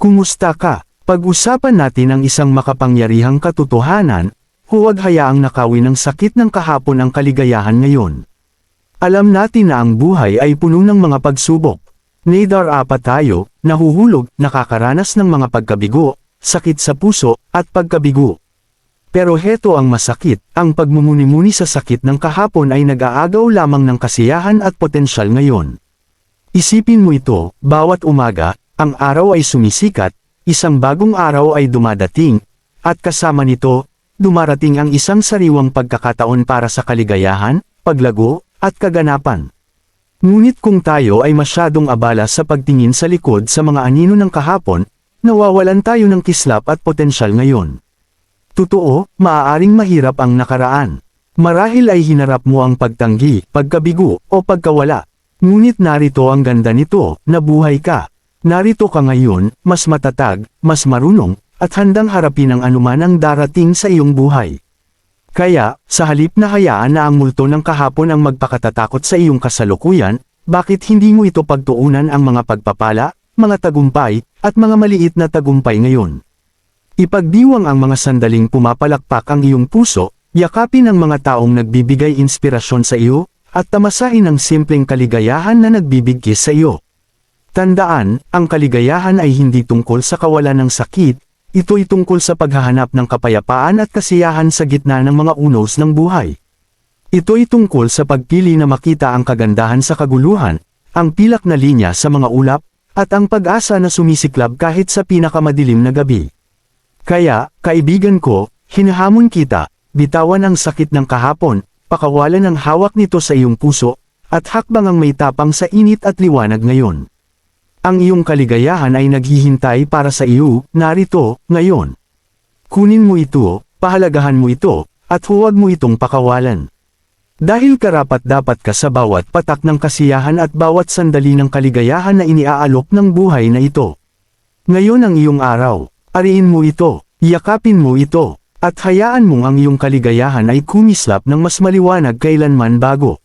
Kumusta ka? Pag-usapan natin ang isang makapangyarihang katotohanan, huwag hayaang nakawin ng sakit ng kahapon ang kaligayahan ngayon. Alam natin na ang buhay ay puno ng mga pagsubok. Nadarapa tayo, nahuhulog, nakakaranas ng mga pagkabigo, sakit sa puso, at pagkabigo. Pero heto ang masakit, ang pagmumuni-muni sa sakit ng kahapon ay nag-aagaw lamang ng kasiyahan at potensyal ngayon. Isipin mo ito, bawat umaga, ang araw ay sumisikat, isang bagong araw ay dumadating, at kasama nito, dumarating ang isang sariwang pagkakataon para sa kaligayahan, paglago, at kaganapan. Ngunit kung tayo ay masyadong abala sa pagtingin sa likod sa mga anino ng kahapon, nawawalan tayo ng kislap at potensyal ngayon. Totoo, maaaring mahirap ang nakaraan. Marahil ay hinarap mo ang pagtanggi, pagkabigo, o pagkawala. Ngunit narito ang ganda nito, nabuhay ka. Narito ka ngayon, mas matatag, mas marunong, at handang harapin ang anuman ang darating sa iyong buhay. Kaya, sa halip na hayaan na ang multo ng kahapon ang magpakatatakot sa iyong kasalukuyan, bakit hindi mo ito pagtuunan ang mga pagpapala, mga tagumpay, at mga maliit na tagumpay ngayon? Ipagdiwang ang mga sandaling pumapalakpak ang iyong puso, yakapin ang mga taong nagbibigay inspirasyon sa iyo, at tamasahin ang simpleng kaligayahan na nagbibigkis sa iyo. Tandaan, ang kaligayahan ay hindi tungkol sa kawalan ng sakit, ito'y tungkol sa paghahanap ng kapayapaan at kasiyahan sa gitna ng mga unos ng buhay. Ito'y tungkol sa pagpili na makita ang kagandahan sa kaguluhan, ang pilak na linya sa mga ulap, at ang pag-asa na sumisiklab kahit sa pinakamadilim na gabi. Kaya, kaibigan ko, hinahamon kita, bitawan ang sakit ng kahapon, pakawalan ang hawak nito sa iyong puso, at hakbang ang may tapang sa init at liwanag ngayon. Ang iyong kaligayahan ay naghihintay para sa iyo, narito, ngayon. Kunin mo ito, pahalagahan mo ito, at huwag mo itong pakawalan. Dahil karapat-dapat ka sa bawat patak ng kasiyahan at bawat sandali ng kaligayahan na iniaalok ng buhay na ito. Ngayon ang iyong araw, ariin mo ito, yakapin mo ito, at hayaan mong ang iyong kaligayahan ay kumislap ng mas maliwanag kailanman bago.